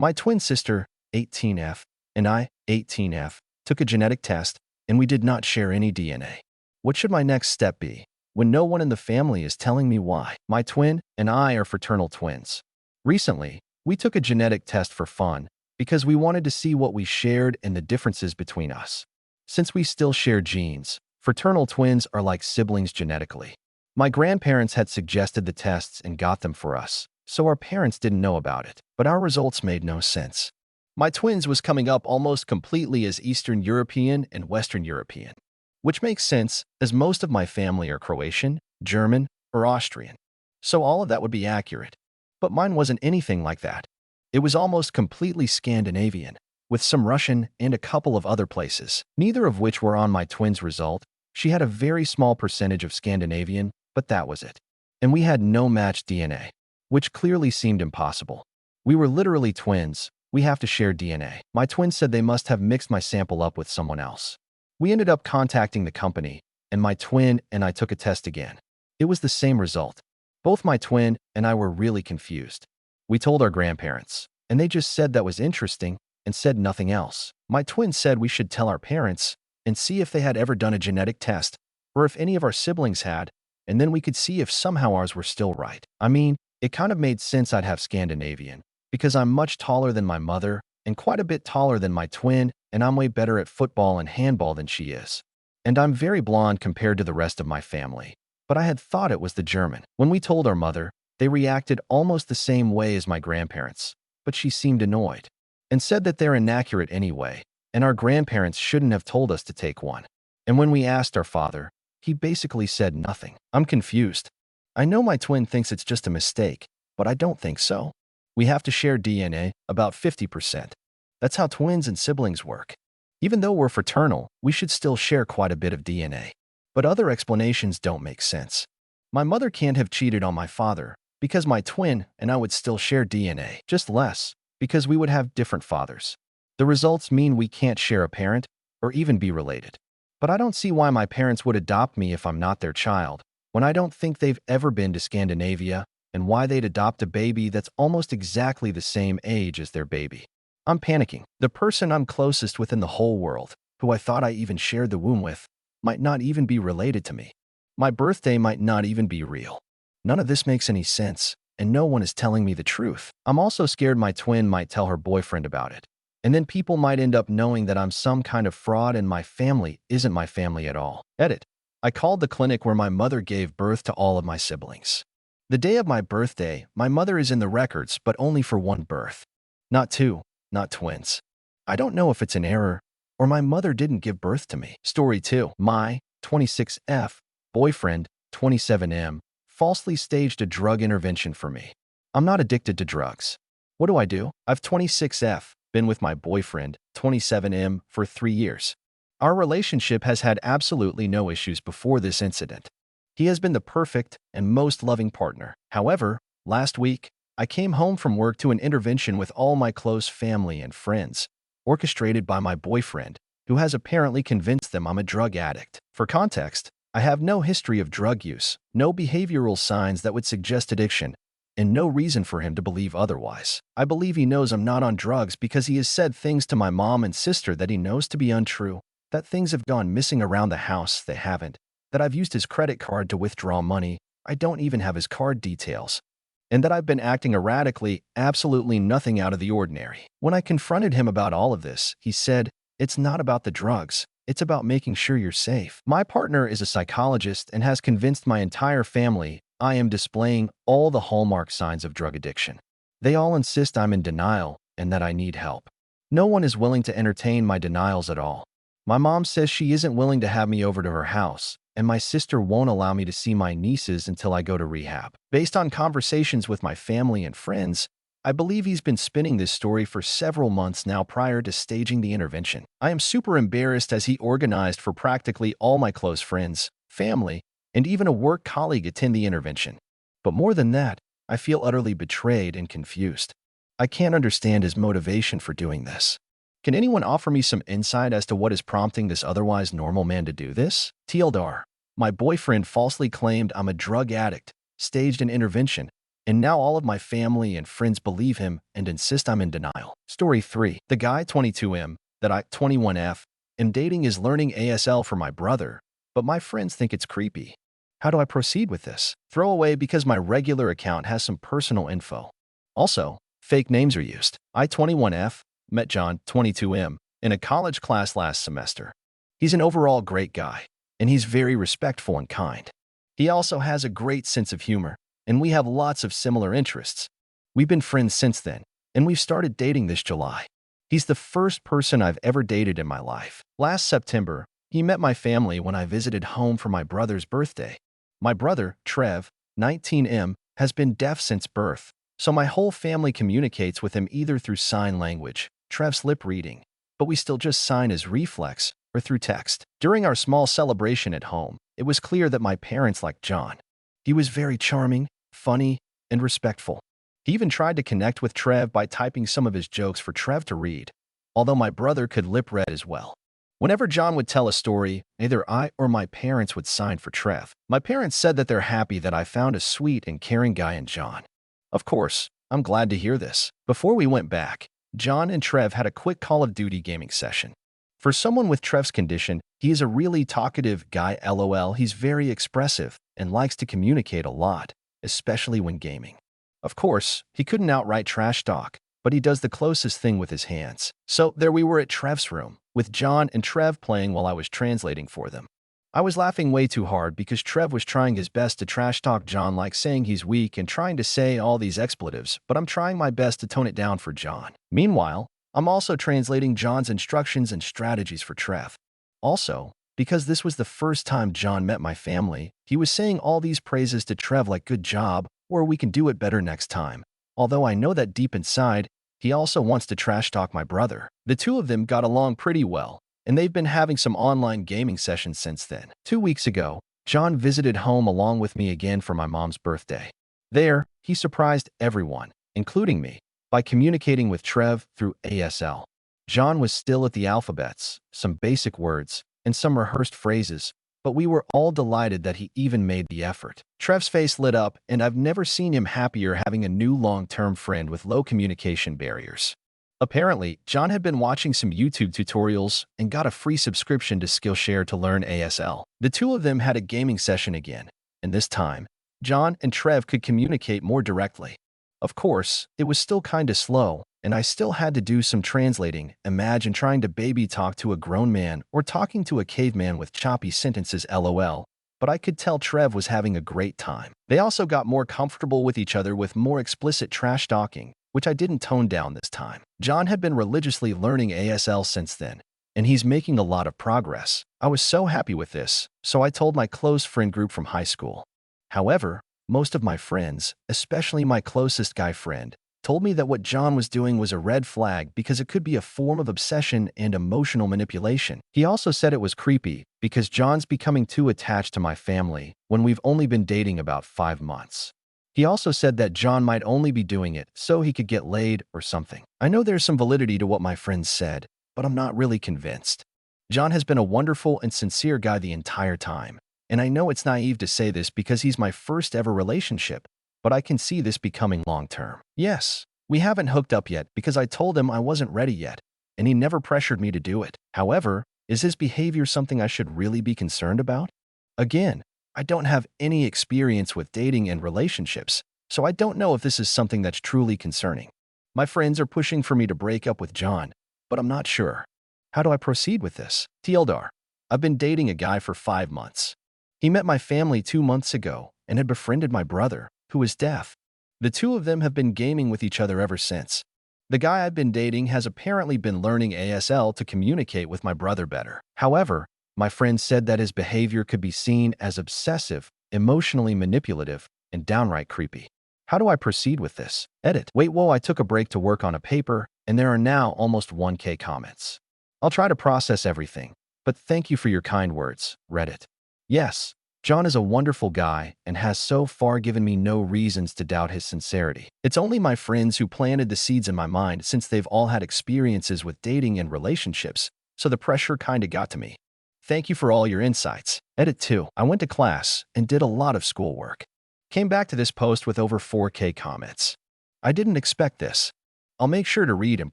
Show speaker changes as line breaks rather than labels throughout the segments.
My twin sister, 18F, and I, 18F, took a genetic test, and we did not share any DNA. What should my next step be when no one in the family is telling me why? My twin and I are fraternal twins. Recently, we took a genetic test for fun because we wanted to see what we shared and the differences between us. Since we still share genes, fraternal twins are like siblings genetically. My grandparents had suggested the tests and got them for us, so our parents didn't know about it, but our results made no sense. My twins was coming up almost completely as Eastern European and Western European, which makes sense as most of my family are Croatian, German, or Austrian. So all of that would be accurate. But mine wasn't anything like that. It was almost completely Scandinavian, with some Russian and a couple of other places, neither of which were on my twin's result. She had a very small percentage of Scandinavian, but that was it. And we had no matched DNA, which clearly seemed impossible. We were literally twins. We have to share DNA. My twin said they must have mixed my sample up with someone else. We ended up contacting the company, and my twin and I took a test again. It was the same result. Both my twin and I were really confused. We told our grandparents, and they just said that was interesting and said nothing else. My twin said we should tell our parents and see if they had ever done a genetic test or if any of our siblings had, and then we could see if somehow ours were still right. I mean, it kind of made sense I'd have Scandinavian, because I'm much taller than my mother and quite a bit taller than my twin, and I'm way better at football and handball than she is. And I'm very blonde compared to the rest of my family. But I had thought it was the German. When we told our mother, they reacted almost the same way as my grandparents, but she seemed annoyed and said that they're inaccurate anyway, and our grandparents shouldn't have told us to take one. And when we asked our father, he basically said nothing. I'm confused. I know my twin thinks it's just a mistake, but I don't think so. We have to share DNA, about 50%. That's how twins and siblings work. Even though we're fraternal, we should still share quite a bit of DNA. But other explanations don't make sense. My mother can't have cheated on my father, because my twin and I would still share DNA, just less, because we would have different fathers. The results mean we can't share a parent or even be related. But I don't see why my parents would adopt me if I'm not their child, when I don't think they've ever been to Scandinavia, and why they'd adopt a baby that's almost exactly the same age as their baby. I'm panicking. The person I'm closest with in the whole world, who I thought I even shared the womb with, might not even be related to me. My birthday might not even be real. None of this makes any sense, and no one is telling me the truth. I'm also scared my twin might tell her boyfriend about it, and then people might end up knowing that I'm some kind of fraud and my family isn't my family at all. Edit. I called the clinic where my mother gave birth to all of my siblings. The day of my birthday, my mother is in the records, but only for one birth. Not two, not twins. I don't know if it's an error, or my mother didn't give birth to me. Story 2. My 26F boyfriend, 27M, falsely staged a drug intervention for me. I'm not addicted to drugs. What do? I've 26F, been with my boyfriend, 27M, for 3 years. Our relationship has had absolutely no issues before this incident. He has been the perfect and most loving partner. However, last week, I came home from work to an intervention with all my close family and friends, orchestrated by my boyfriend, who has apparently convinced them I'm a drug addict. For context, I have no history of drug use, no behavioral signs that would suggest addiction, and no reason for him to believe otherwise. I believe he knows I'm not on drugs because he has said things to my mom and sister that he knows to be untrue, that things have gone missing around the house they haven't, that I've used his credit card to withdraw money, I don't even have his card details, and that I've been acting erratically, absolutely nothing out of the ordinary. When I confronted him about all of this, he said, "It's not about the drugs. It's about making sure you're safe." My partner is a psychologist and has convinced my entire family I am displaying all the hallmark signs of drug addiction. They all insist I'm in denial and that I need help. No one is willing to entertain my denials at all. My mom says she isn't willing to have me over to her house, and my sister won't allow me to see my nieces until I go to rehab. Based on conversations with my family and friends, I believe he's been spinning this story for several months now prior to staging the intervention. I am super embarrassed as he organized for practically all my close friends, family, and even a work colleague attend the intervention. But more than that, I feel utterly betrayed and confused. I can't understand his motivation for doing this. Can anyone offer me some insight as to what is prompting this otherwise normal man to do this? TLDR. My boyfriend falsely claimed I'm a drug addict, staged an intervention, And now all of my family and friends believe him and insist I'm in denial. Story 3. The guy 22M that I 21F am dating is learning ASL for my brother, but my friends think it's creepy. How do I proceed with this? Throw away because my regular account has some personal info. Also, fake names are used. I 21F met John 22M in a college class last semester. He's an overall great guy, and he's very respectful and kind. He also has a great sense of humor, and we have lots of similar interests. We've been friends since then, and we've started dating this July. He's the first person I've ever dated in my life. Last September, he met my family when I visited home for my brother's birthday. My brother, Trev, 19M, has been deaf since birth, so my whole family communicates with him either through sign language, Trev's lip reading, but we still just sign as reflex, or through text. During our small celebration at home, it was clear that my parents liked John. He was very charming, funny, and respectful. He even tried to connect with Trev by typing some of his jokes for Trev to read, although my brother could lip read as well. Whenever John would tell a story, either I or my parents would sign for Trev. My parents said that they're happy that I found a sweet and caring guy in John. Of course, I'm glad to hear this. Before we went back, John and Trev had a quick Call of Duty gaming session. For someone with Trev's condition, he is a really talkative guy. LOL, he's very expressive and likes to communicate a lot, especially when gaming. Of course, he couldn't outright trash talk, but he does the closest thing with his hands. So there we were at Trev's room, with John and Trev playing while I was translating for them. I was laughing way too hard because Trev was trying his best to trash talk John, like saying he's weak and trying to say all these expletives, but I'm trying my best to tone it down for John. Meanwhile, I'm also translating John's instructions and strategies for Trev. Also, because this was the first time John met my family, he was saying all these praises to Trev like "good job" or "we can do it better next time." Although I know that deep inside, he also wants to trash talk my brother. The two of them got along pretty well, and they've been having some online gaming sessions since then. 2 weeks ago, John visited home along with me again for my mom's birthday. There, he surprised everyone, including me, by communicating with Trev through ASL. John was still at the alphabets, some basic words, and some rehearsed phrases, but we were all delighted that he even made the effort. Trev's face lit up, and I've never seen him happier having a new long-term friend with low communication barriers. Apparently, John had been watching some YouTube tutorials and got a free subscription to Skillshare to learn ASL. The two of them had a gaming session again, and this time, John and Trev could communicate more directly. Of course, it was still kinda slow, and I still had to do some translating. Imagine trying to baby talk to a grown man or talking to a caveman with choppy sentences. LOL. But I could tell Trev was having a great time. They also got more comfortable with each other with more explicit trash talking, which I didn't tone down this time. John had been religiously learning ASL since then, and he's making a lot of progress. I was so happy with this, so I told my close friend group from high school. However, most of my friends, especially my closest guy friend, told me that what John was doing was a red flag because it could be a form of obsession and emotional manipulation. He also said it was creepy because John's becoming too attached to my family when we've only been dating about 5 months. He also said that John might only be doing it so he could get laid or something. I know there's some validity to what my friends said, but I'm not really convinced. John has been a wonderful and sincere guy the entire time, and I know it's naive to say this because he's my first ever relationship, but I can see this becoming long-term. Yes, we haven't hooked up yet because I told him I wasn't ready yet, and he never pressured me to do it. However, is his behavior something I should really be concerned about? Again, I don't have any experience with dating and relationships, so I don't know if this is something that's truly concerning. My friends are pushing for me to break up with John, but I'm not sure. How do I proceed with this? TLDR. I've been dating a guy for 5 months. He met my family 2 months ago and had befriended my brother, who is deaf. The two of them have been gaming with each other ever since. The guy I've been dating has apparently been learning ASL to communicate with my brother better. However, my friend said that his behavior could be seen as obsessive, emotionally manipulative, and downright creepy. How do I proceed with this? Edit. Wait, whoa, I took a break to work on a paper, and there are now almost 1K comments. I'll try to process everything, but thank you for your kind words, Reddit. Yes, John is a wonderful guy and has so far given me no reasons to doubt his sincerity. It's only my friends who planted the seeds in my mind since they've all had experiences with dating and relationships, so the pressure kinda got to me. Thank you for all your insights. Edit 2. I went to class and did a lot of schoolwork. came back to this post with over 4K comments. I didn't expect this. I'll make sure to read and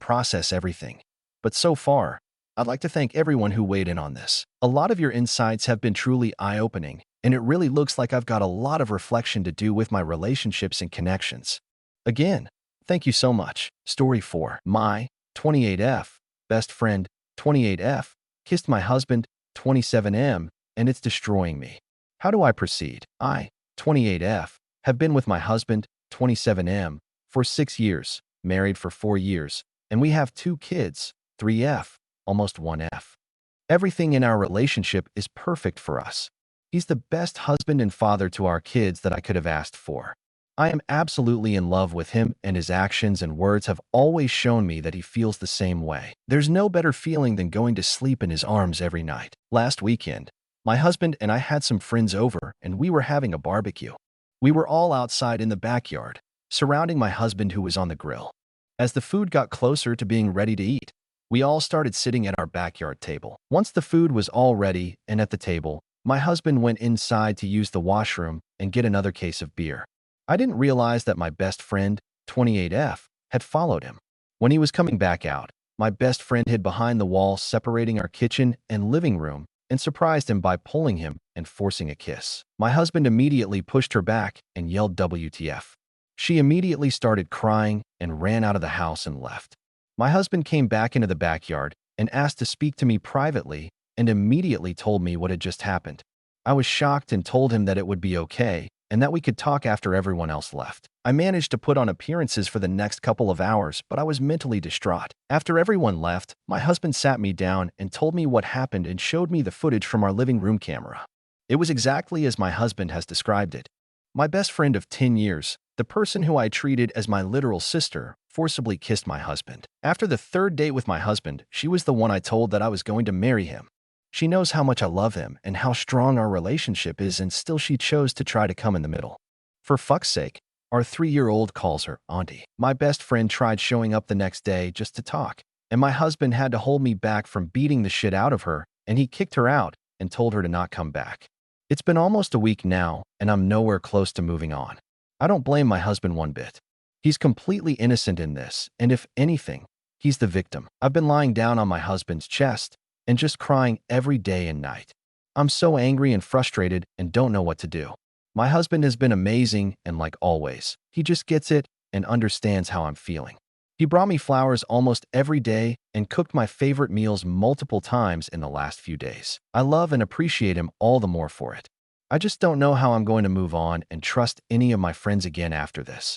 process everything. But so far, I'd like to thank everyone who weighed in on this. A lot of your insights have been truly eye-opening, and it really looks like I've got a lot of reflection to do with my relationships and connections. Again, thank you so much. Story 4. My 28F best friend 28F kissed my husband 27M, and it's destroying me. How do I proceed? I 28F have been with my husband 27M for 6 years, married for 4 years, and we have 2 kids, 3F, almost 1F. Everything in our relationship is perfect for us. He's the best husband and father to our kids that I could have asked for. I am absolutely in love with him, and his actions and words have always shown me that he feels the same way. There's no better feeling than going to sleep in his arms every night. Last weekend, my husband and I had some friends over, and we were having a barbecue. We were all outside in the backyard, surrounding my husband who was on the grill. As the food got closer to being ready to eat, we all started sitting at our backyard table. Once the food was all ready and at the table, my husband went inside to use the washroom and get another case of beer. I didn't realize that my best friend, 28F, had followed him. When he was coming back out, my best friend hid behind the wall separating our kitchen and living room and surprised him by pulling him and forcing a kiss. My husband immediately pushed her back and yelled WTF. She immediately started crying and ran out of the house and left. My husband came back into the backyard and asked to speak to me privately and immediately told me what had just happened. I was shocked and told him that it would be okay and that we could talk after everyone else left. I managed to put on appearances for the next couple of hours, but I was mentally distraught. After everyone left, my husband sat me down and told me what happened and showed me the footage from our living room camera. It was exactly as my husband has described it. My best friend of 10 years, the person who I treated as my literal sister, forcibly kissed my husband. After the 3rd date with my husband, she was the one I told that I was going to marry him. She knows how much I love him and how strong our relationship is, and still she chose to try to come in the middle. For fuck's sake, our 3-year-old calls her auntie. My best friend tried showing up the next day just to talk, and my husband had to hold me back from beating the shit out of her, and he kicked her out and told her to not come back. It's been almost a week now, and I'm nowhere close to moving on. I don't blame my husband one bit. He's completely innocent in this, and if anything, he's the victim. I've been lying down on my husband's chest and just crying every day and night. I'm so angry and frustrated and don't know what to do. My husband has been amazing, and like always, he just gets it and understands how I'm feeling. He brought me flowers almost every day and cooked my favorite meals multiple times in the last few days. I love and appreciate him all the more for it. I just don't know how I'm going to move on and trust any of my friends again after this.